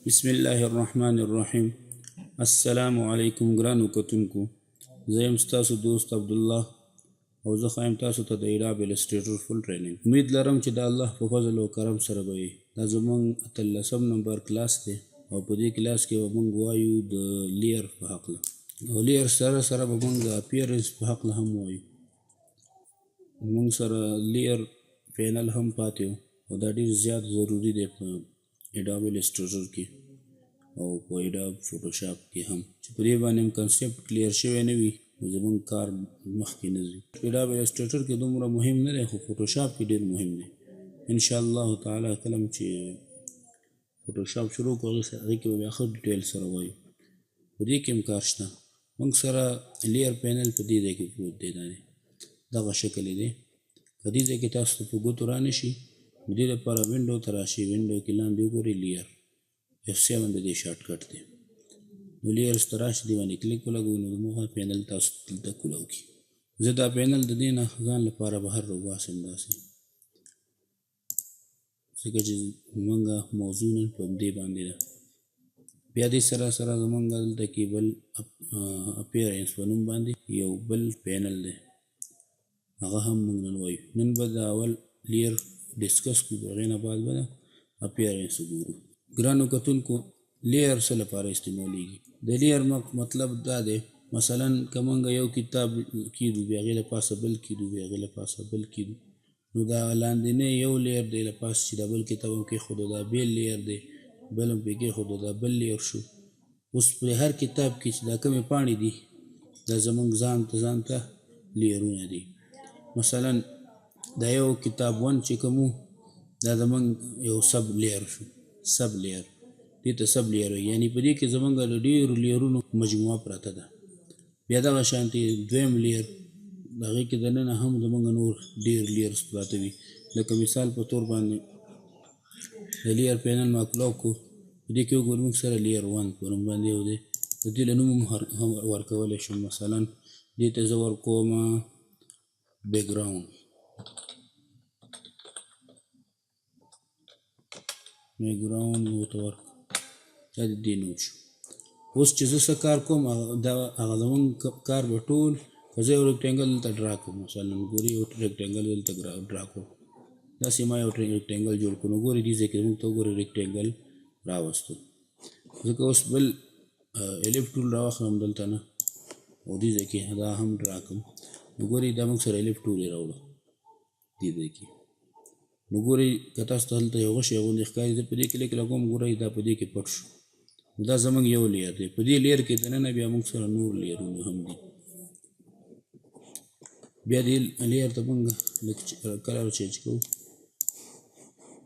بسم الله الرحمن الرحیم. السلام علیکم ګرانو کتونکو، زه یم ستاسو دوست عبدالله او زه ښایم تاسو ته د اعراب السټریټر فل ټریننګ. امید لرم چې د الله په فضل او کرم سره به وي. دا زموږ 13 نمبر کلاس دی او په دې کلاس کې به موږ وایو د لیر په هکله، او لیر سره سره به موږ د اپیرنس په هکله هم وایو. موږ سره لیر پینل هم پاتې و او دا ډېر زیات ضروري دی په اډاب السټریټر کې او په اډاب فوټوشاپ کې هم، چې په دې باندې هم کنسپټ کلیر شوی نه وي نو زموږ کار مخکې نه ځي. اډاب السټریټر کې دومره مهم نه دی، خو فوټوشاپ کې ډېر مهم دی. انشاءالله تعالی کله چې فوټوشاپ شروع کړو هغې کې به بیا ښه ډیټیل سره وایو. په دې کې هم کار شته. موږ سره لیر پینل په دې ځای کې پروت دی، دغه شکل یې دی. په دې ځای کې تاسو ته په ګوتو رانشي، د دې لپاره وینډو ته راشي. وینډو کې لاندې وګورئ لیر F7 د دې شارټ کټ دی. نو لیرز ته راشي، دې باندې کلیک ولګوئ نو زموږ پینل تاسو دلته کولاو کړي. زه دا پینل د دې نه ځان لپاره بهر راوباسم داسې، ځکه چې زموږ موضوع نن په همدې باندې ده. بیا دې سره سره زموږ دلته کې بل اپیرنس په نوم باندې یو بل پینل دی، هغه هم موږ نن وایو. نن به د اول لیر ډسکس کړو، هغې نه بعد به اپیرنس وګورو. ګرانو کتونکو، لیر څه لپاره استعمالیږي؟ د لیر مطلب دا دی، مثلا که موږ یو کتاب کیدو، بیا هغې له پاسه بل کیدو، بیا هغې له پاسه بل کیدو، نو دا لاندنی یو لیر دی، له پاسه چې دا بل کتاب هم کېښودو دا بیل لیر دی، بل هم پرې کېښودو دا بل لیر شو. اوس په هر کتاب کې چې دا کومې پاڼې دي دا زموږ ځان ته لیرونه دي. مثلا دا یو کتاب 1 چې کوم دا زموږ یو سب لیر شو، سب لیر دې ته سب لیر وایي، یعنې په دې کې زموږ له ډېرو لیرونو مجموعه پرته ده. بیا دغه شانتې دویم لیر، د هغې کې دننه هم زموږ نور ډېر لیرز پراته وي. لکه مثال په طور باندې د لیر پینل ما کلاک کړو، په دې کې وګورو موږ سره لیر 1 په نوم باندې یو دی. د دې له نوم هم ورکولی شم. مثلا دې ته زه ورکوم بیکګراوند، بیکګراوند ورته ورکړو، دا د دې نوم شو. اوس چې زه څه کار کوم، هغه زموږ کار به ټول، که زه یو ریکټینګل دلته ډرا کړم، مثلا ګورئ یو ریکټینګل دلته ډرا کړو، داسې ما یو ریکټینګل جوړ کړو، نو ګورئ دې ځای کې موږ ته وګورئ ریکټینګل راوستو. ځکه اوس بل الیف ټول راواخلم دلته نه، او دې ځای کې دا هم ډرا کړم، نو ګورئ دا موږ سره الیف ټول یې راوړه دې ځای کې. نو ګورئ که تاسو ته هلته یو غشی غوندې ښکاري، زه په دې کلیک لګوم، ګورئ دا په دې کې پټ شو. دا زموږ یو لیر دی. په دې لیر کې دننه بیا موږ سره نور لیرونه هم دي. بیا دې لیر ته موږ لږ کلر چینج کوو،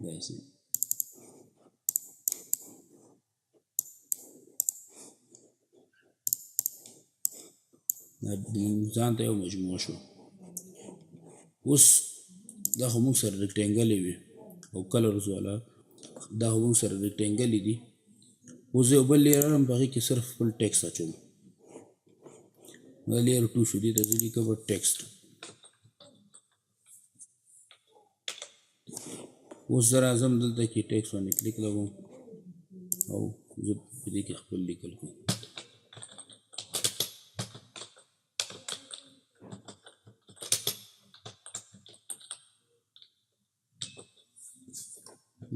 داسې ځان ته یو مجموعه شو. اوس دا خو موږ سره ریکټینګلې وي او کلرز والا، دا خو موږ سره ریکټینګلې دي. اوس زه یو بل لیر اړم، په هغې کې صرف خپل ټیکسټ اچوم. دا لیر 2 شو، دې ته زه لیکم ټیکسټ. اوس زه راځم دلته کې ټیکسټ باندې کلیک لګوم او زه په دې کې خپل لیکل کوم.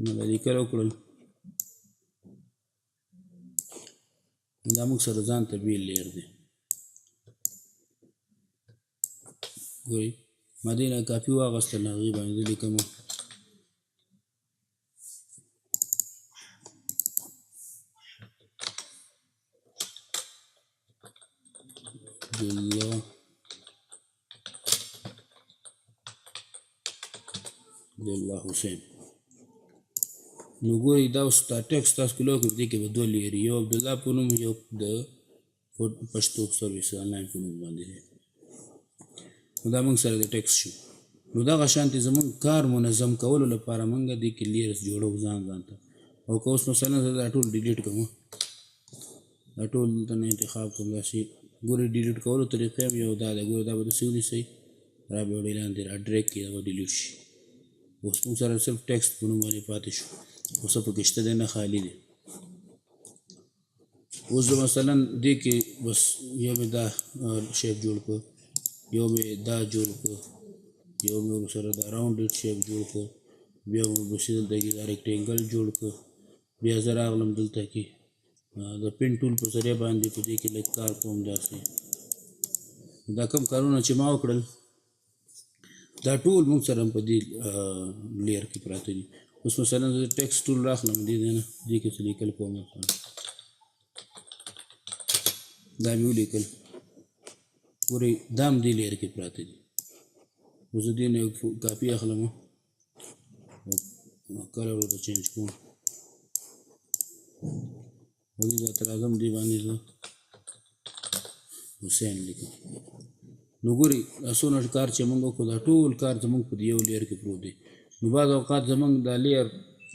نو دا لیکل وکړل، دا موږ سره ځان ته بیل لیر دی. ګورئ ما دې نه کافي واخیستل، هغې باندې زه لیکم عبدالله حسین. نو ګورئ دا اوس دا ټیکسټ تاسو کلو کړو، په دې کې به 2 لیر، یو عبدالله په نوم، یو د پښتو سروس آنلاین په نوم باندې دی. نو دا موږ سره د ټیکسټ شو. نو دغه شانتې زموږ کار منظم کولو لپاره موږ دې کې لیرز جوړو ځان ته. او که اوس مثلا زه دا ټول ډیلیټ کړم، دا ټول دلته نه انتخاب کړم، داسې ګورئ ډیلیټ کولو طریقې هم یو دا ده. ګورئ دا به داسې ونیسئ، را به وړئ لاندې را ډریګ کړئ، دا به ډیلیټ شي. اوس موږ سره صرف ټیکسټ په نوم باندې پاتې شو، اوس څه پکې شته دی نه، خالي دی. اوس زه مثلا دې کې بس یو مې دا شیپ جوړ کړ، یو مې دا جوړ کړ، یو مې ورسره دا راونډډ شیپ جوړ کړ، بیا مې ورپسې دلته کې دا ریکټینګل جوړ کړ، بیا زه راغلم دلته کې د پین ټول په ذریعه باندې په دې کې لږ کار کوم. داسې دا کوم کارونه چې ما وکړل دا ټول موږ سره په دې لیر کې پراته دي. اوس مثلا زه ټیکسټ ټول راخلم دې نه دې کې څه لیکل کوم، دا مې ولیکل ګورئ دا هم دې لیر کې پراته دي. اوس زه دې نه یو کاپي اخلم او کلر ورته چینج کوم او دې ځای ته راځم، دې باندې زه حسین لیکم. نو ګورئ دا څومره کار چې موږ وکړو دا ټول کار زموږ په دې یو لیر کې پروت دی. نو بعض اوقات زموږ دا لیر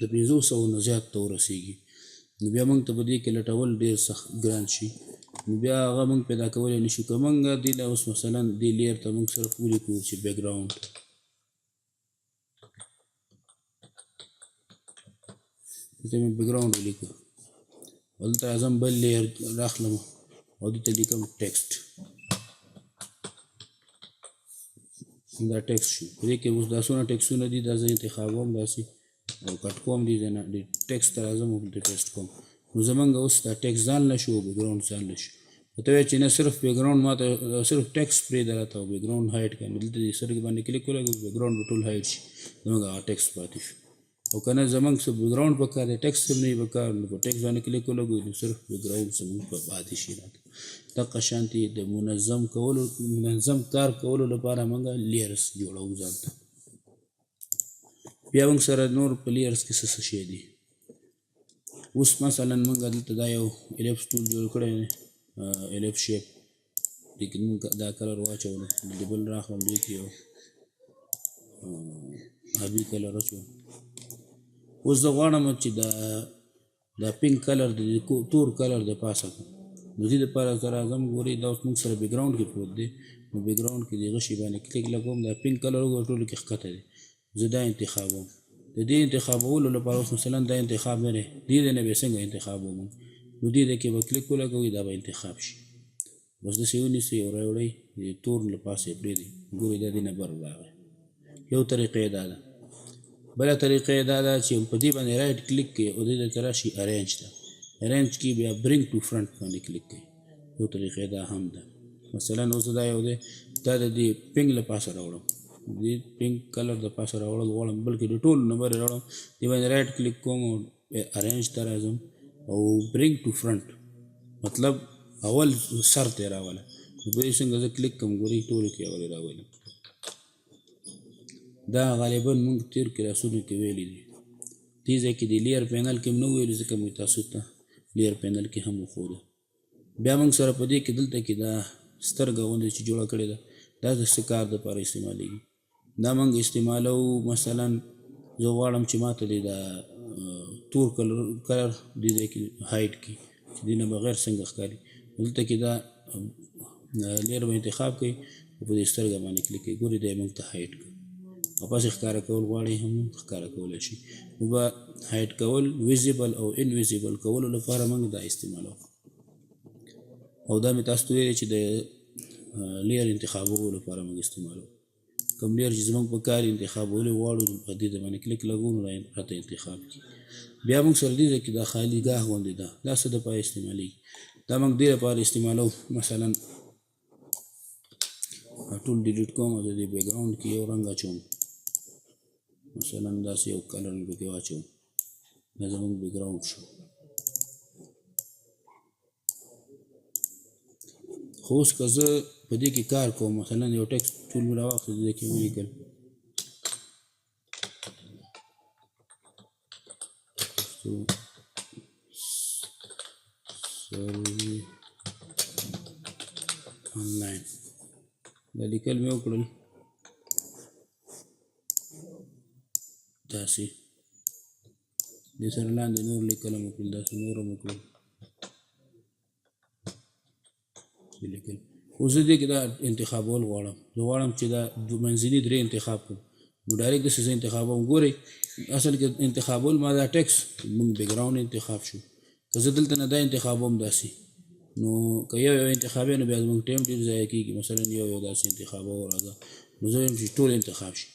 د 500 نه زیات ته ورسېږي، نو بیا موږ ته په دې کې لټول ډېر سخت ګران شي، نو بیا هغه موږ پیدا کولی نه شو. که موږ دې له اوس مثلا دې لیر ته موږ صرف ولیکو چې بیک ګراونډ، دلته مې بیک ګراونډ ولیکو او دلته راځم بل لیر راخلم او دلته لیکم ټیکسټ. دا ټیکسټ شو، په دې کې اوس دا څونه ټیکسټونه دي دا زه انتخابوم داسې او کټ کوم، دې ځای نه دې ټیکسټ ته راځم او دلته پیسټ کوم. نو زمونږ اوس دا ټیکسټ ځان له شو او بیک ګراونډ ځان له شو. ته وایې چې نه صرف بیک ګراونډ ما ته صرف ټیکسټ پرېږده راته او بیک ګراونډ هایډ کړه، نو دلته دې سترګې باندې کلیک ولګوو بیک ګراونډ به ټول هایډ شي، زمونږ هغه ټیکسټ پاتې شو. او که نه زمونږ څه بیک ګراونډ پکار دی ټیکسټ هم نه وي پکار، نو په ټیکسټ باندې کلیک ولګوو نو صرف بیک ګراونډ زمونږ په پاتې شي راته. دقه شانتې د منظم کار کولو لپاره موږ لیرس جوړوو ځان ته. بیا موږ سره نور په لیرس کې څه شی دي. اوس مثلا موږ دلته دا یو الیپس ټول جوړ کړی دی، الیپس شیپ، دې کې موږ دا کلر واچولو، د بل راخلم دې کې یو آبي کلر اچوم. اوس زه غواړم چې دا پینک کلر د تور کلر د پاسه کړم، نو دې دپاره زه راځم ګورئ دا اوس موږ سره بیک ګراونډ کې پروت دی، نو بیک ګراونډ کې د هغه شي باندې کلیک لګوم، دا پینک کلر وګورئ ټولو کې ښکته دی، زه دا انتخابوم. د دې انتخابولو لپاره اوس مثلا دا انتخاب نه دی، دې ځای نه به یې څنګه انتخابوم، نو دې ځای کې به کلیک ولګوئ دا به انتخاب شي. بس داسې ونیسئ او راوړئ د تور له پاسه یې پرېږدئ، ګورئ دا دې نه بر راغی. یو طریقه یې دا ده. بله طریقه یې دا ده چې په دې باندې رایټ کلیک کړئ او دې ځای ته راشئ ارینج ته، ارینج کې بیا برینګ ټو فرنټ باندې کلیک کړئ. یو طریقه یې دا هم ده. مثلا اوس دا یو دی، دا د دې پینک له پاسه راوړم، دې پینک کلر د پاسه راوړل غواړم، بلکې د ټول نمبر یې راوړم، دې باندې رایټ کلیک کوم او ارینج ته راځم او برینګ ټو فرنټ مطلب اول سر ته یې راوله. نو په دې څنګه زه کلیک کوم ګورئ ټولو کې اول یې راولم. دا غالبا موږ تیر کلاسونو کې ویلي دي. دې ځای کې د لیر پینل کې هم نه ویلي ځکه موږ تاسو ته لیر پینل کې هم وښوده. بیا موږ سره په دې کې دلته کې دا سترګه غوندې چې جوړه کړې ده دا د څه کار دپاره استعمالیږي. دا موږ استعمالوو مثلا زه غواړم چې ماته دې دا تور کلر دې ځای کې هایډ کړي چې دې نه بغیر څنګه ښکاري. دلته کې دا لیر به انتخاب کړئ او په دې سترګه باندې کلیک کړئ، ګورئ دا یې موږ ته هایډ کړ. او پس ښکاره کول غواړئ هم ښکاره کولی شي. نو به هایډ کول ویزیبل او انویزیبل کولو لپاره موږ دا استعمالوو. او دا مې تاسو ته ویلې چې د لیر انتخابولو لپاره موږ استعمالوو. کوم لیر چې زموږ په کار انتخابولو غواړو په دې باندې کلیک لګوو نو راته انتخاب کړي. بیا موږ سره دې ځای کې دا خالي ګاه غوندې ده، دا څه دپاره استعمالیږي؟ دا موږ دې لپاره استعمالوو مثلا ټول ډیلیټ کوم او د دې بیک ګراونډ کې یو رنګ اچوم، مثلا داسې یو کلر مې پکې واچوم، دا زموږ بیک ګراونډ شو. خو اوس که زه په دې کې کار کوم مثلا یو ټیکسټ ټول مې راواخېست دې کې ولیکل سروي آنلاین، دا لیکل مې وکړل داسې، دې سره لاندې نور لیکل هم وکړل، داسې نور هم وکړل لیکل. اوس زه دې کې دا انتخابول غواړم، زه غواړم چې دا منځني درې انتخاب کړم، نو ډایرکټ داسې زه انتخابوم. ګورئ اصل کې انتخابول ما دا ټیکسټ موږ بیک ګراونډ انتخاب شو، که زه دلته نه دا انتخابوم داسې نو که یو انتخابي نو بیا زموږ ټایم ډېر ضایع کېږي. مثلا یو داسې انتخاب وراځه نو زه وایم چې ټول انتخاب شي،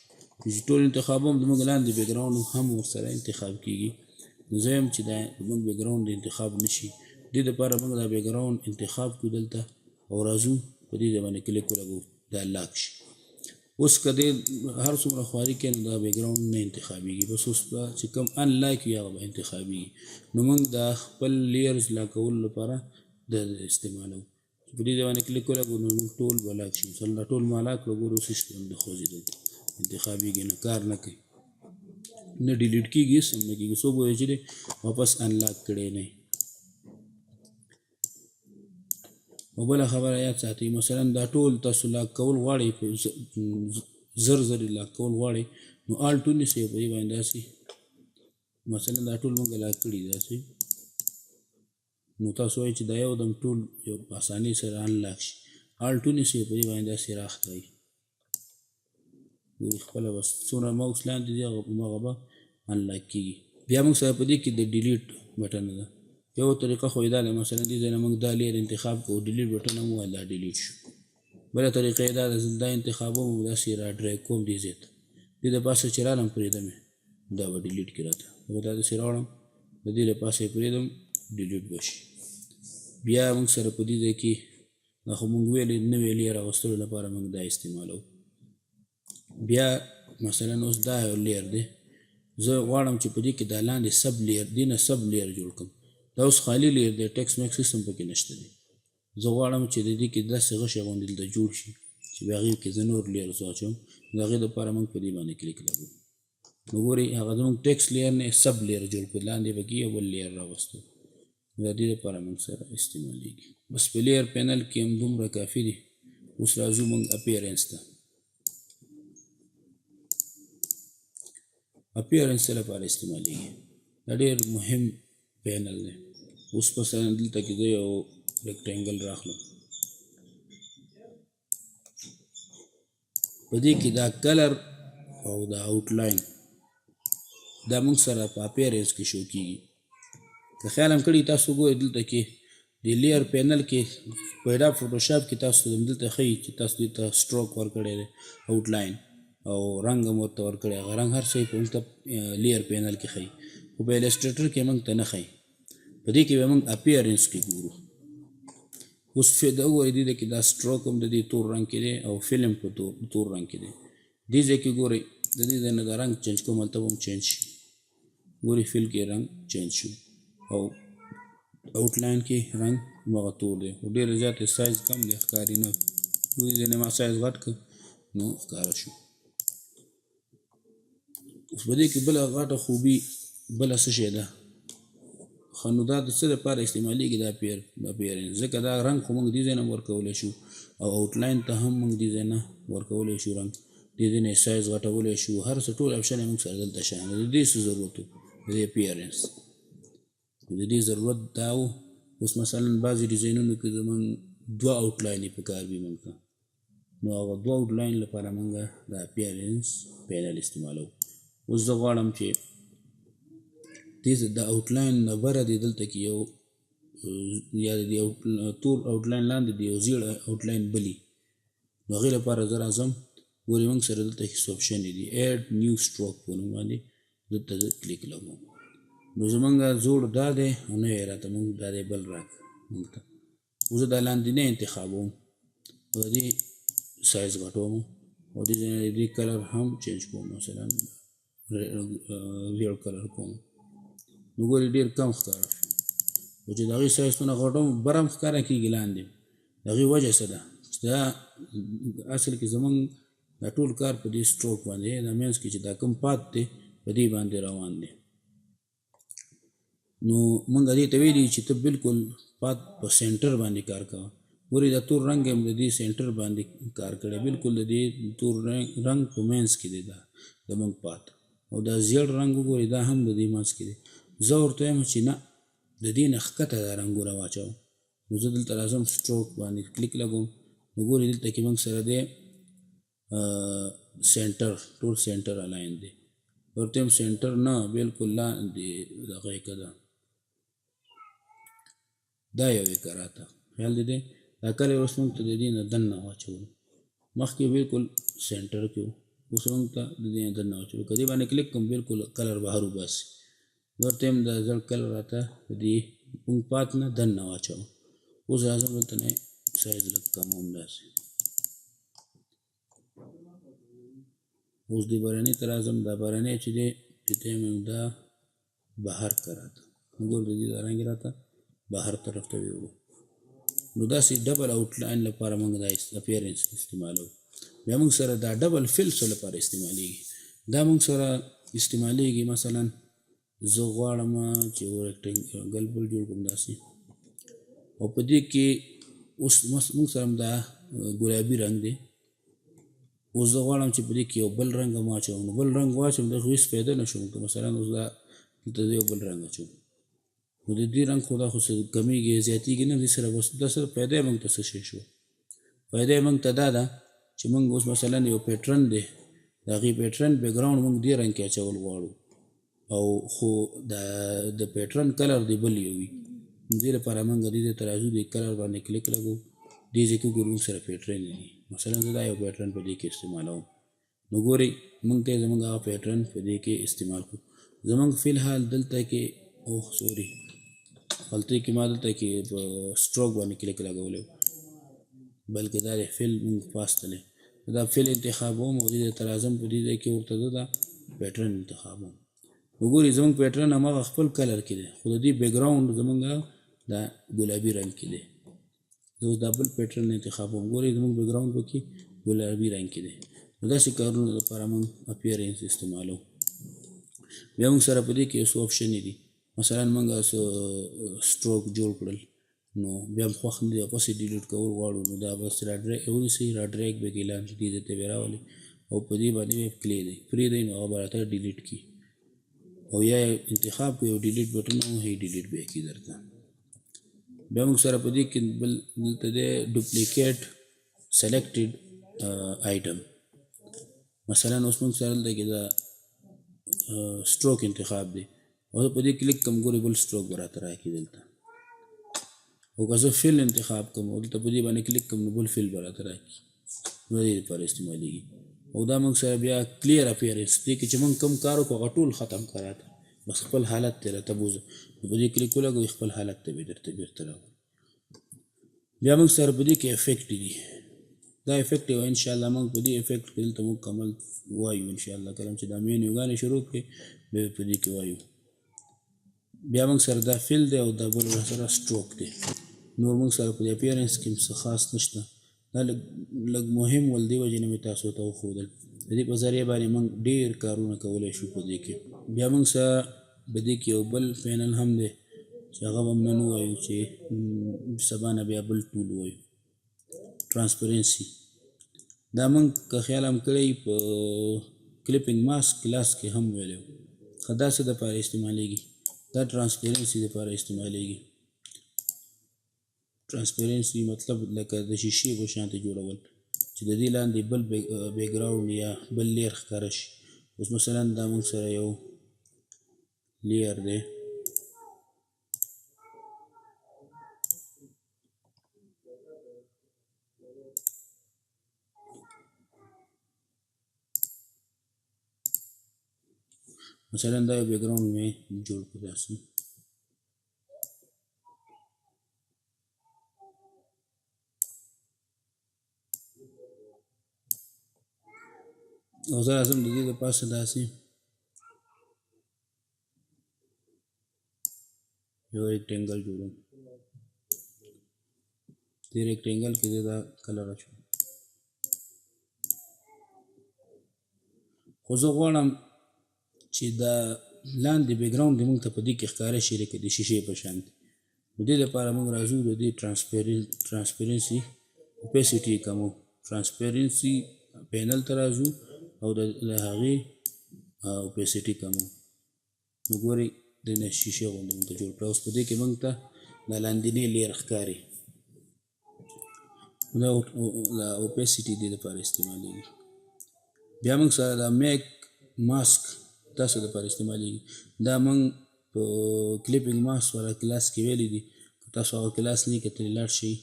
چې ټول انتخابوم زموږ لاندې بیکګراوند هم ورسره انتخاب کېږي. نو زه وایم چې دا زموږ بیکګراوند انتخاب نه شي. دې دپاره موږ دا بیکګراوند انتخاب کړو دلته او راځو په دې ځای باندې کلیک ولګوو دا لاک شي. اوس که دې هر څومره خواري کوي نو دا بیکګراوند نه انتخابېږي، بس اوس به چې کوم ان لاک وي هغه به انتخابېږي. نو موږ دا خپل لیرز لاک کولو لپاره د استعمالوو. په دې ځای باندې کلیک ولګوو نو موږ ټول به لاک شي. مثلا دا ټول ما لاک کړو، ګورو اوس هېڅ نه خوځېدل، انتخابېږي نه، کار نه کوي، نه ډیلیټ کېږي، هېڅ هم نه کېږي، څوک وایي چې دی واپس ان لاک کړی نه. او بله خبره یاد ساتئ، مثلا دا ټول تاسو لاک کول غواړئ، زر زر لاک کول غواړئ نو آلټ ونیسئ په دې باندې داسې، مثلا دا ټول موږ لاک کړي داسې، نو تاسو وایئ چې دا یو دم ټول یو په اسانۍ سره ان لاک شي. آلټ ونیسئ په دې باندې داسې راښکئ، ګورئ خپله بس څومره ماوس لاندې دي هماغه به ان لاک کېږي. بیا موږ سره په دې کې د ډیلیټ بټن ده. یو طریقه خو یې دا ده، مثلا دې ځای نه موږ دا لیر انتخاب کوو، ډیلیټ بټن هم ووایو دا ډیلیټ شو. بله طریقه یې دا ده، زه دا انتخابوم او داسې را ډرایګ کوم دې ځای ته، دې د پاسه چې رالم پرېږدم دا به ډیلیټ کړي راته، زه دا داسې راوړم د دې له پاسه یې پرېږدم ډیلیټ به شي. بیا موږ سره په دې ځای کې دا خو موږ ویلې نوې لیر راوستلو لپاره موږ دا استعمالوو. بیا مثلا اوس دا یو لیر دی، زه غواړم چې په دې کې دا لاندې سب لیر دې نه سب لیر جوړ کړم. دا اوس خالي لیر دی، ټیکس میکس سیستم پکې نشته دی. زه غواړم چې د دې کې داسې غشی غوندې دلته جوړ شي چې بیا هغې کې زه نور لیرز واچوم. د هغې دپاره موږ په دې باندې کلیک لګوو. نو ګورئ هغه زموږ ټیکس لیر نه سب لیر جوړ کړو، لاندې پکې یو بل لیر راوستو. د دې دپاره موږ سره استعمالیږي. بس په لیر پینل کې هم دومره کافي دي. اوس راځو موږ اپیرنس ته. اپیرنس څه لپاره استعمالیږي؟ دا ډېر مهم پینل دی. اوس مثلا دلته کې زه یو ریکټینګل راخلم، په دې کې دا کلر او دا آوټلاین دا موږ سره په اپیرنس کې شو کېږي. که خیال هم کړي تاسو ګورئ دلته کې د لیر پینل کې په ایډاب فوټوشاپ کې تاسو دلته ښیي چې تاسو دې ته سټروک ورکړی دی، آوټلاین او رنګ هم ورته ورکړی، هغه رنګ هر څه یې په موږ ته لیر پینل کې ښیي، خو په ایلسټریټر کې موږ ته نه ښیي. په دې کې به موږ اپیرنس کې ګورو. اوس دا وګورئ دې کې دا سټروک هم د دې تور رنګ کې دی او فلم په تور رنګ کې دی. دې ځای کې ګورئ د دې ځای نه دا رنګ چینج کوم، هلته هم چینج شي. ګورئ فل کې رنګ چینج شو او آوټلاین کې رنګ هماغه تور دی، خو ډېر زیات سایز کم دی، ښکاري نه. دې ځای نه ما سایز غټ کړ نو ښکاره شو. اوس په دې کې بله غټه خوبي بله څه شی ده؟ ښه نو دا د څه دپاره استعمالیږي دا اپیرنس؟ ځکه دا رنګ خو موږ دې ځای نه ورکولی شو او آوټلاین ته هم موږ دې ځای نه ورکولی شو رنګ، دې ځای نه سایز غټولی شو، هر څه ټول اپشن یې موږ سره دلته شته. نو د دې څه ضرورت و؟ د دې اپیرنس د دې ضرورت دا و. اوس مثلا بعضې ډیزاینونو کې زموږ دوه آوټلاینې په کار وي موږ ته، نو هغه دوه آوټلاین لپاره موږ د اپیرنس پینل استعمالوو. اوس زه غواړم چې د آوټلاین نه بره دې دلته کې یو یا د تور آوټلاین لاندې د یو زیړ آوټلاین بلي، نو هغې لپاره زه راځم، ګورئ موږ سره دلته هېڅ آپشن دي ایډ نیو سټروک په نوم باندې دلته زه کلیک لګوم. نو زمونږ زوړ دا دی او نه یې راته موږ دا دی بل راکړه موږ ته. زه دا لاندینی انتخابوم، د دې سایز غټوم او دې کلر هم چینج کوم، مثلا ریډ کلر کوم. نو ګورئ ډېر کم ښکاره شو، خو چې د هغې سایز څونه غټوم بره هم ښکاره کېږي لاندې. د هغې وجه څه ده چې دا اصل کې زمونږ دا ټول کار په دې سټروک باندې دا منځ کې چې دا کوم پات دی په دې باندې روان دی. نو موږ دې ته ویلي چې ته بالکل پات په سینټر باندې کار کوه. ګورئ دا تور رنګ هم د دې سینټر باندې کار کړی، بالکل د دې تور رنګ په منځ کې دی دا زموږ پات، او دا زیړ رنګ وګورئ دا هم د دې منځ کې دی. زه ورته وایم چې نه د دې نه ښکته دا رنګونه واچوم. نو زه دلته راځم سټروک باندې کلیک لګوم، نو ګورئ دلته کې موږ سره دی سینټر، ټول سینټر الاین دی. ورته وایم سینټر نه بالکل لاندې دغه یې که ده دا یو ایکه راته خیال دی دی دا کله اوس موږ ته د دې نه دننه واچولو مخکې بالکل سینټر کې و اوس موږ ته د دې نه دننه واچولو که دې باندې کلیک کوم بالکل کلر بهر وباسي ورته هم د زړ کلر راته د دې موږ پات نه دننه واچوو اوس راځم دلته نه سایز لږ کموم داسې اوس دې بهرني ته راځم دا بهرنی چې دی دې موږ دا بهر که راته ګور د دې دا رنګ راته بهر طرف ته ویوړو نو داسې ډبل آوټلاین لپاره موږ دا اپیرنس استعمالو بیا موږ سره دا ډبل فلس لپاره استعمالیږي دا موږ سره استعمالیږي مثلا زه غواړم چې یو ریکټنګل بل جوړ کړم داسې او په دې کې اوس موږ سره دا ګلابي رنګ دی اوس زه غواړم چې په دې کې یو بل رنګ هم واچوم نو بل رنګ واچوم دغه هېڅ پیدا نه شوم که مثلا اوس دا دلته یو بل رنګ اچوم نو د دې رنګ خو دا خو څه کمیږي زیاتېږي نه دې سره بس دا سره پیدا یې موږ ته څه شی شو پیدا یې موږ ته دا ده چې موږ اوس مثلا یو پیټرن دی د هغې پیټرن بیکګراونډ موږ دې رنګ کې اچول غواړو او خو د پیټرن کلر دی بل یو وي دې لپاره موږ دې ته راځو دې کلر باندې کلیک لګو دې ځای کې ګورو موږ سره پیټرن دي مثلا زه دا یو پیټرن په دې کې استعمالوم نو ګورئ موږ ته زموږ هغه پیټرن په دې کې استعمال کړو زموږ فی الحال دلته کې اوه سوري غلطۍ کې ما دلته کې په سټروک باندې کلیک لګولی بلکې دا د فل موږ پاستلی دا فل انتخابوم او دې ته راځم په دې ځای کې ورته زه دا پیټرن انتخابوم وګورئ زموږ پیټرن هماغه خپل کلر کې دی خو د دې بیکګراونډ زموږ دا ګلابي رنګ کې دی زه اوس دا بل پیټرن انتخابوم ګورئ زموږ بیکګراونډ پکې ګلابي رنګ کې دی نو داسې کارونو لپاره موږ اپیرنس استعمالو بیا موږ سره په دې کې څو آپشنې دي مثلا موږ سټروک جوړ کړل نو بیا هم خوښ نه دی واپس یې ډیلیټ کول غواړو نو دا بس ونیسئ را ډریګ به کې لاندې دې ځای ته بیا راولئ او په دې باندې بیا پرېږدئ نو هغه به راته ډیلیټ کړي او یا انتخاب کړئ یو ډیلیټ بټن او هی ډیلیټ به یې کړي درته بیا موږ سره په دې کې بل دلته دی ډوپلیکیټ سلیکټډ آیټم مثلا اوس موږ سره دلته کې دا سټروک انتخاب دی او په دې کلیک کوم ګورئ بل سټروک به راته راکړي دلته او که زه فل انتخاب کوم او دلته په دې باندې کلیک کوم نو بل فل به راته راکړي نو د دې لپاره استعمالیږي او دا موږ سره بیا کلیر اپیرنس دی کې چې موږ کوم کار وکړو هغه ټول ختم کړه راته بس خپل حالت ته راته بوځه نو په دې کلیک ولګوئ خپل حالت ته به درته بېرته راوړي بیا موږ سره په دې کې افیکټ دي دا افیکټ یو انشاءالله موږ په دې افیکټ کې دلته موږ کمل وایو انشاءالله کله چې دا مینیوګانې شروع کړې بیا په دې کې وایو بیا موږ سره دا فل دی او دا بل سره سټروک دی نور موږ سره په دې اپیرنس کې څه خاص نشته دا لږ مهم ول دې وجې نه مې تاسو ته وښودل د دې په ذریعه باندې موږ ډېر کارونه کولی شو په دې کې بیا موږ سره په دې کې یو بل پینل هم دی چې هغه به هم نن ووایو چې سبا نه بیا بل ټول ووایو ترانسپرنسي دا موږ که خیال هم کړی په کلیپینګ ماسک کلاس کې هم ویلی ښه دا څه دپاره استعمالیږي دا ټرانسپیرنسي دپاره استعمالیږي ټرانسپیرنسي مطلب لکه د شیشې په شانته جوړول چې د دې لاندې بل بیکګراونډ یا بل لیر ښکاره شي اوس مثلا دا موږ سره یو لیر دی مثلا دا یو بیکګراونډ مې جوړ کړو داسې او زه راځم د دې د پاسه داسې یو ریکټینګل جوړوم دې ریکټینګل کې دا کلر اچوم خو زه غواړم چې دا لاندې بیکګراونډ دې موږ ته په دې کې ښکاره شي لکه د شیشې په شان د دې لپاره موږ راځو د دې ټرانسپیرنسي اوپیسټي کمو ټرانسپیرنسي پینل ته راځو او د هغې اوپیسټي کمو نو ګورئ د شیشې غوندې موږ ته جوړ کړه اوس په دې کې موږ ته دا لاندینی لیر ښکاري دا اوپیسټي دې لپاره استعمالیږي بیا موږ سره دا میک ماسک دا څه دپاره استعمالیږي دا موږ په کلیپینګ ماسک والا کلاس کې ویلی دي تاسو هغه کلاس نه کتلی لاړ شئ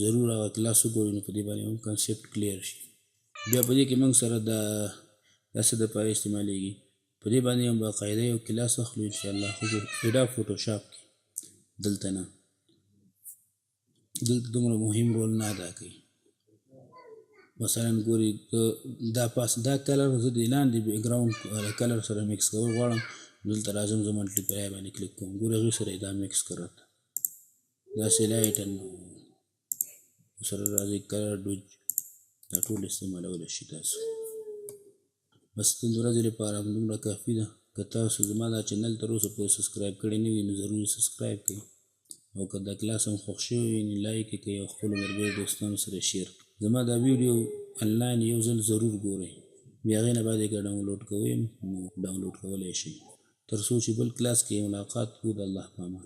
ضرور هغه کلاس وګورئ نو په دې باندې هم کنسپټ کلیر شي. بیا په دې کې موږ سره دا څه دپاره استعمالیږي په دې باندې هم باقاعده یو کلاس اخلو انشاءالله خو اډوب فوټوشاپ کې دلته نه دلته دومره مهم رول نه ادا کوي. مثلا ګوري دا کلر زه د لاندې بیک ګراوند کلر سره مکس کول غواړم دلته راځم زه ملټیپلای باندې کلیک کوم ګوري هغې سره دا مکس کړه داسې لایټ سره راځي کلر ډوج دا ټول استعمالولی شي تاسو. بس د ورځې لپاره همدومره کافي ده. که تاسو زما دا چینل تر اوسه پورې سبسکرایب کړی نه وي نو ضروري سبسکرایب کړئ او که دا کلاس هم خوښ شوی وي نو لایک یې کړئ او خپلو ملګرو دوستانو سره شیر کړئ. زما دا ویډیو انلاین یو ځل ضرور ګورئ بیا هغې نه بعد یې که ډاونلوډ کوئ نو ډاونلوډ کولی شئ. تر څو چې بل کلاس کې ملاقات وکړو د الله په امان.